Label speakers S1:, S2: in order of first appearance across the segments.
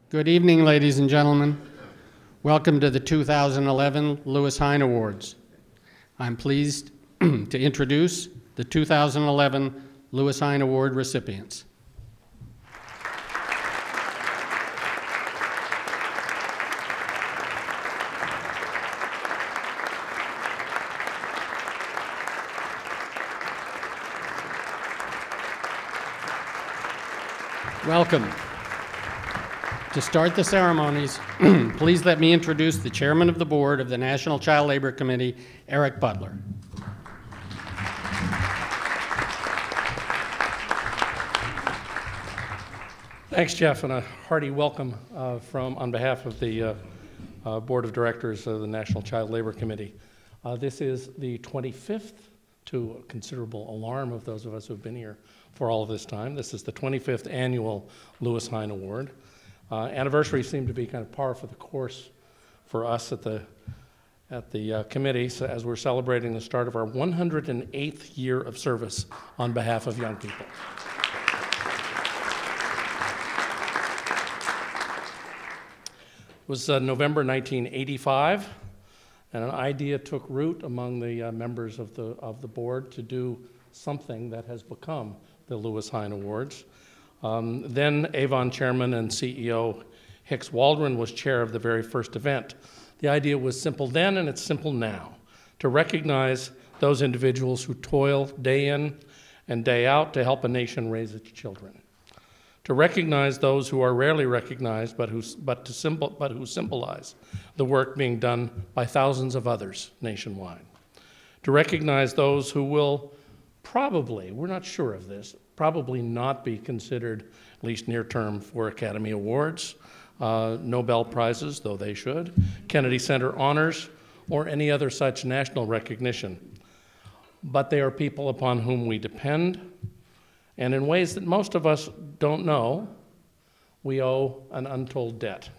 S1: Good evening, ladies and gentlemen. Welcome to the 2011 Lewis Hine Awards. I'm pleased to introduce the 2011 Lewis Hine Award recipients. Welcome. To start the ceremonies, please let me introduce the Chairman of the Board of the National Child Labor Committee, Erik Butler.
S2: Thanks, Jeff, and a hearty welcome on behalf of the Board of Directors of the National Child Labor Committee. This is the 25th, to considerable alarm of those of us who have been here for all of this time. This is the 25th annual Lewis Hine Award. Anniversaries seem to be kind of par for the course for us at the committee, so as we're celebrating the start of our 108th year of service on behalf of young people. It was November 1985, and an idea took root among the members of the board to do something that has become the Lewis Hine Awards. Then Avon Chairman and CEO Hicks Waldron was chair of the very first event. The idea was simple then and it's simple now, to recognize those individuals who toil day in and day out to help a nation raise its children. To recognize those who are rarely recognized but who symbolize the work being done by thousands of others nationwide. To recognize those who will probably, we're not sure of this, probably not be considered, at least near term, for Academy Awards, Nobel Prizes, though they should, Kennedy Center honors, or any other such national recognition. But they are people upon whom we depend, and in ways that most of us don't know, we owe an untold debt.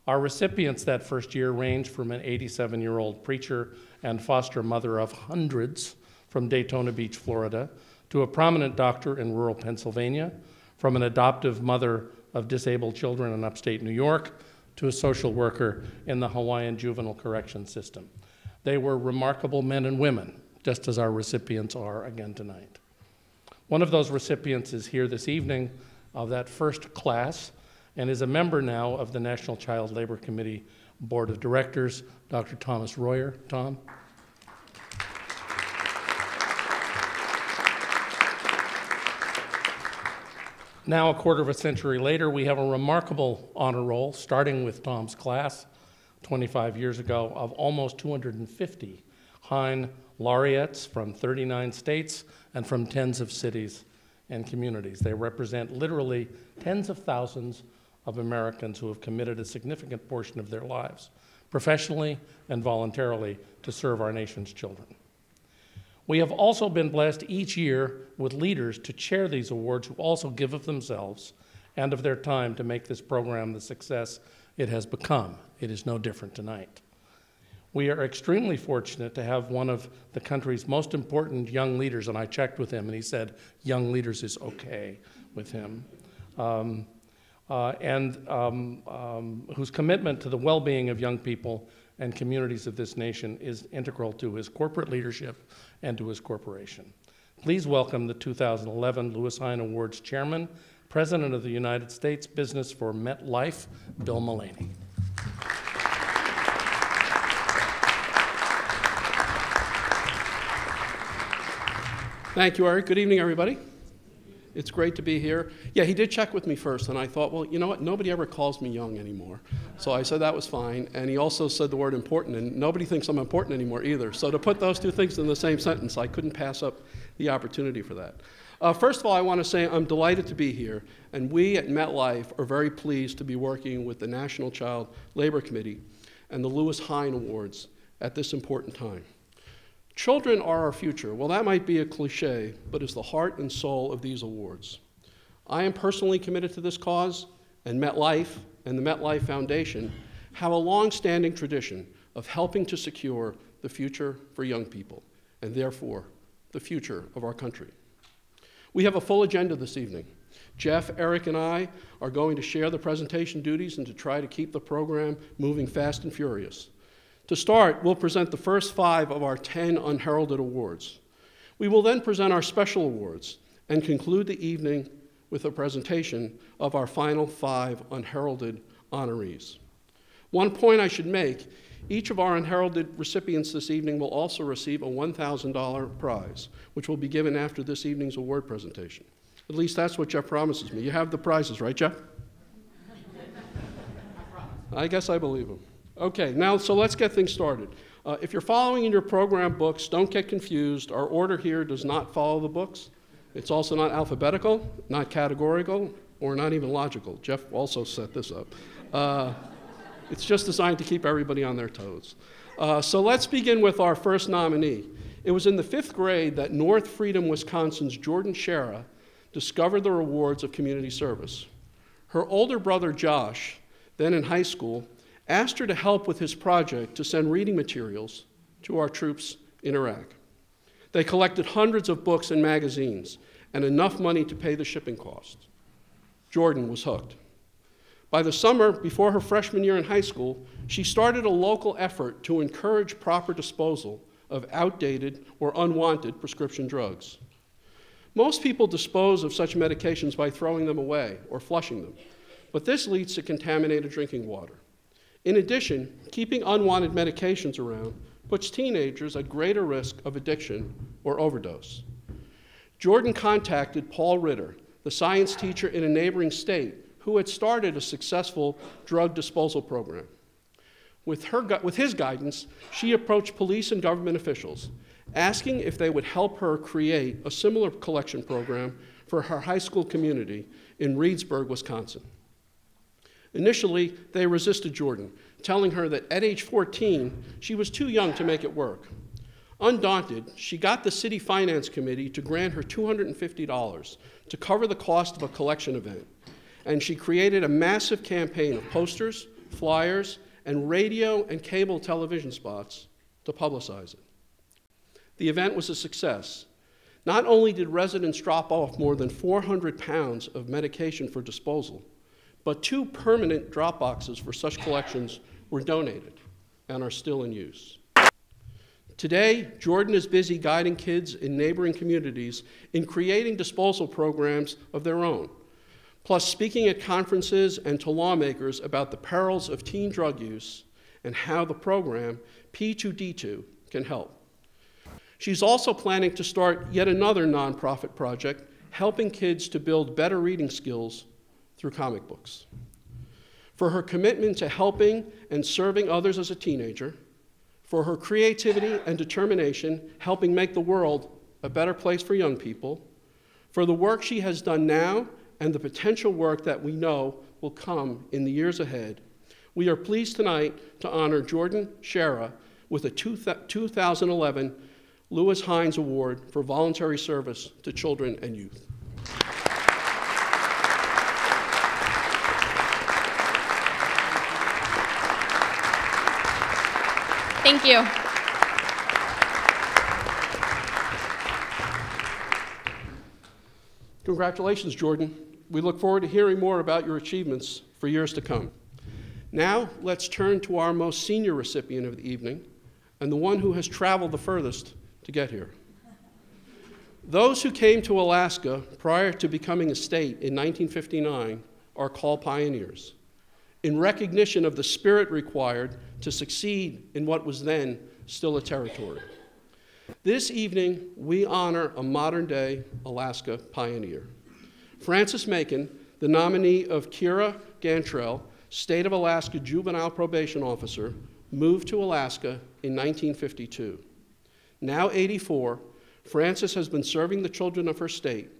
S2: Our recipients that first year ranged from an 87-year-old preacher and foster mother of hundreds from Daytona Beach, Florida, to a prominent doctor in rural Pennsylvania, from an adoptive mother of disabled children in upstate New York, to a social worker in the Hawaiian juvenile correction system. They were remarkable men and women, just as our recipients are again tonight. One of those recipients is here this evening of that first class and is a member now of the National Child Labor Committee Board of Directors, Dr. Thomas Royer. Tom. Now, a quarter of a century later, we have a remarkable honor roll, starting with Tom's class 25 years ago, of almost 250 Hine laureates from 39 states and from tens of cities and communities. They represent literally tens of thousands of Americans who have committed a significant portion of their lives, professionally and voluntarily, to serve our nation's children. We have also been blessed each year with leaders to chair these awards who also give of themselves and of their time to make this program the success it has become. It is no different tonight. We are extremely fortunate to have one of the country's most important young leaders, and I checked with him and he said young leaders is okay with him, whose commitment to the well-being of young people and communities of this nation is integral to his corporate leadership and to his corporation. Please welcome the 2011 Lewis Hine Awards Chairman, President of the United States Business for MetLife, Bill Mullaney.
S3: Thank you, Erik. Good evening, everybody. It's great to be here. Yeah, he did check with me first, and I thought, well, you know what? Nobody ever calls me young anymore. So I said that was fine, and he also said the word important, and nobody thinks I'm important anymore either. So to put those two things in the same sentence, I couldn't pass up the opportunity for that. First of all, I want to say I'm delighted to be here, and we at MetLife are very pleased to be working with the National Child Labor Committee and the Lewis Hine Awards at this important time. Children are our future. Well, that might be a cliche, but it's the heart and soul of these awards. I am personally committed to this cause, and MetLife and the MetLife Foundation have a long-standing tradition of helping to secure the future for young people, and therefore the future of our country. We have a full agenda this evening, Jeff, Erik, and I are going to share the presentation duties and to try to keep the program moving fast and furious. To start, we'll present the first 5 of our 10 unheralded awards. We will then present our special awards and conclude the evening with a presentation of our final 5 unheralded honorees. One point I should make, each of our unheralded recipients this evening will also receive a $1,000 prize, which will be given after this evening's award presentation. At least that's what Jeff promises me. You have the prizes, right, Jeff? I guess I believe him. Okay, now, so let's get things started. If you're following in your program books, don't get confused. Our order here does not follow the books. It's also not alphabetical, not categorical, or not even logical. Jeff also set this up. It's just designed to keep everybody on their toes. So let's begin with our first nominee. It was in the 5th grade that North Freedom, Wisconsin's Jordyn Schara discovered the rewards of community service. Her older brother, Josh, then in high school, asked her to help with his project to send reading materials to our troops in Iraq. They collected hundreds of books and magazines and enough money to pay the shipping costs. Jordyn was hooked. By the summer before her freshman year in high school, she started a local effort to encourage proper disposal of outdated or unwanted prescription drugs. Most people dispose of such medications by throwing them away or flushing them, but this leads to contaminated drinking water. In addition, keeping unwanted medications around puts teenagers at greater risk of addiction or overdose. Jordyn contacted Paul Ritter, the science teacher in a neighboring state who had started a successful drug disposal program. With his guidance, she approached police and government officials, asking if they would help her create a similar collection program for her high school community in Reedsburg, Wisconsin. Initially, they resisted Jordyn, telling her that at age 14, she was too young to make it work. Undaunted, she got the city finance committee to grant her $250 to cover the cost of a collection event, and she created a massive campaign of posters, flyers, and radio and cable television spots to publicize it. The event was a success. Not only did residents drop off more than 400 pounds of medication for disposal, but 2 permanent drop boxes for such collections were donated and are still in use. Today, Jordyn is busy guiding kids in neighboring communities in creating disposal programs of their own, plus speaking at conferences and to lawmakers about the perils of teen drug use and how the program, P2D2, can help. She's also planning to start yet another nonprofit project, helping kids to build better reading skills through comic books. For her commitment to helping and serving others as a teenager, for her creativity and determination helping make the world a better place for young people, for the work she has done now and the potential work that we know will come in the years ahead, we are pleased tonight to honor Jordyn Schara with a 2011 Lewis Hine Award for voluntary service to children and youth.
S4: Thank you.
S3: Congratulations, Jordyn. We look forward to hearing more about your achievements for years to come. Now, let's turn to our most senior recipient of the evening, and the one who has traveled the furthest to get here. Those who came to Alaska prior to becoming a state in 1959 are called pioneers, in recognition of the spirit required to succeed in what was then still a territory. This evening, we honor a modern-day Alaska pioneer. Frances Macon, the nominee of Kira Gantrell, State of Alaska Juvenile Probation Officer, moved to Alaska in 1952. Now 84, Frances has been serving the children of her state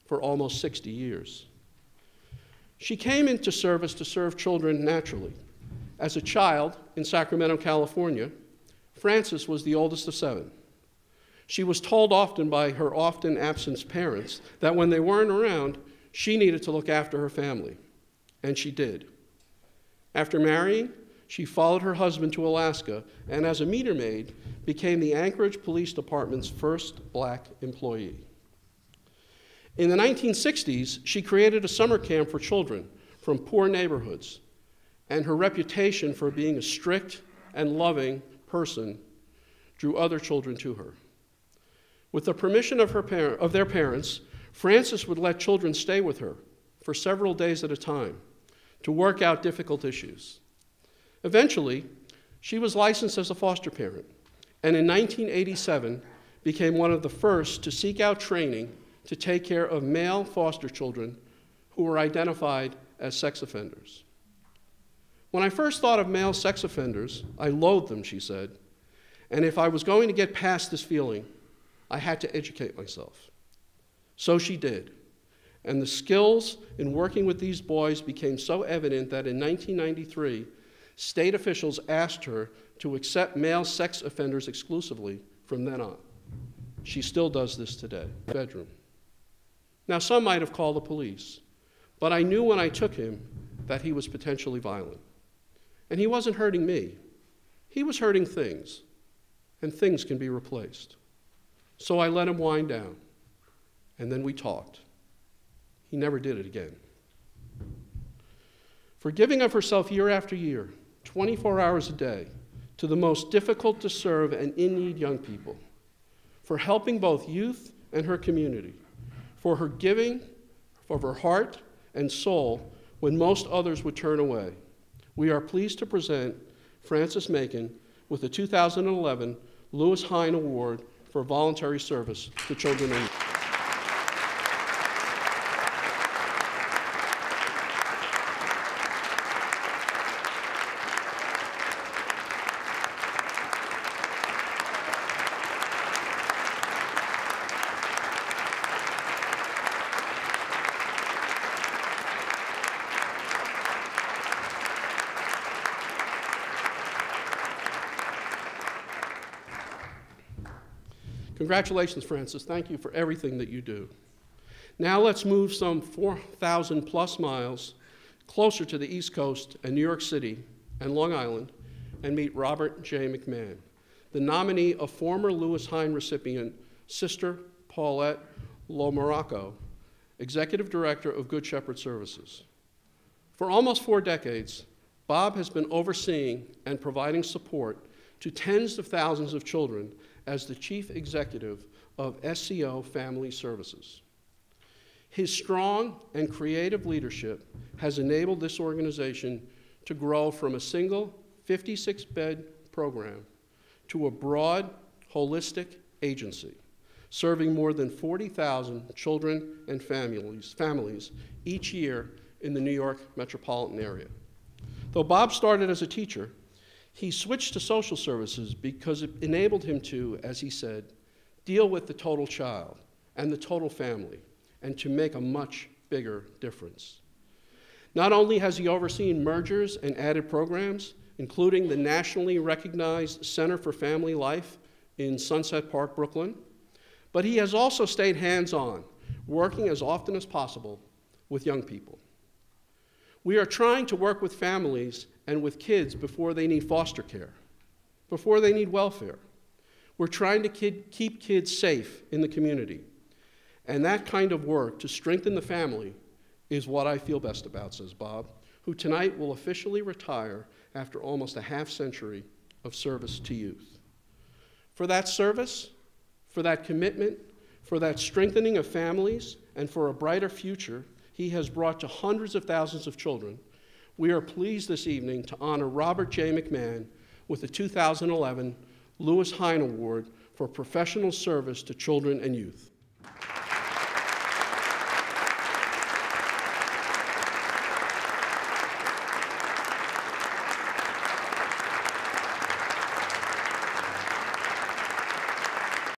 S3: for almost 60 years. She came into service to serve children naturally. As a child in Sacramento, California, Frances was the oldest of 7. She was told often by her often absent parents that when they weren't around, she needed to look after her family, and she did. After marrying, she followed her husband to Alaska, and as a meter maid, became the Anchorage Police Department's first black employee. In the 1960s, she created a summer camp for children from poor neighborhoods, and her reputation for being a strict and loving person drew other children to her. With the permission of their parents, Frances would let children stay with her for several days at a time to work out difficult issues. Eventually, she was licensed as a foster parent, and in 1987 became one of the first to seek out training to take care of male foster children who were identified as sex offenders. When I first thought of male sex offenders, I loathed them, she said, and if I was going to get past this feeling, I had to educate myself. So she did, and the skills in working with these boys became so evident that in 1993, state officials asked her to accept male sex offenders exclusively from then on. She still does this today. Bedroom. Now, some might have called the police, but I knew when I took him that he was potentially violent. And he wasn't hurting me. He was hurting things, and things can be replaced. So I let him wind down, and then we talked. He never did it again. For giving of herself year after year, 24 hours a day, to the most difficult to serve and in-need young people, for helping both youth and her community, for her giving of her heart and soul when most others would turn away, we are pleased to present Frances Macon with the 2011 Lewis Hine Award for voluntary service to children and youth. Congratulations, Frances. Thank you for everything that you do. Now let's move some 4,000 plus miles closer to the East Coast and New York City and Long Island and meet Robert J. McMahon, the nominee of former Lewis Hine recipient Sister Paulette Lomaraco, Executive Director of Good Shepherd Services. For almost 4 decades, Bob has been overseeing and providing support to tens of thousands of children as the Chief Executive of SCO Family Services. His strong and creative leadership has enabled this organization to grow from a single 56-bed program to a broad, holistic agency, serving more than 40,000 children and families each year in the New York metropolitan area. Though Bob started as a teacher, he switched to social services because it enabled him to, as he said, deal with the total child and the total family and to make a much bigger difference. Not only has he overseen mergers and added programs, including the nationally recognized Center for Family Life in Sunset Park, Brooklyn, but he has also stayed hands-on, working as often as possible with young people. We are trying to work with families and with kids before they need foster care, before they need welfare. We're trying to keep kids safe in the community. And that kind of work to strengthen the family is what I feel best about, says Bob, who tonight will officially retire after almost a half-century of service to youth. For that service, for that commitment, for that strengthening of families, and for a brighter future he has brought to hundreds of thousands of children, we are pleased this evening to honor Robert J. McMahon with the 2011 Lewis Hine Award for professional service to children and youth.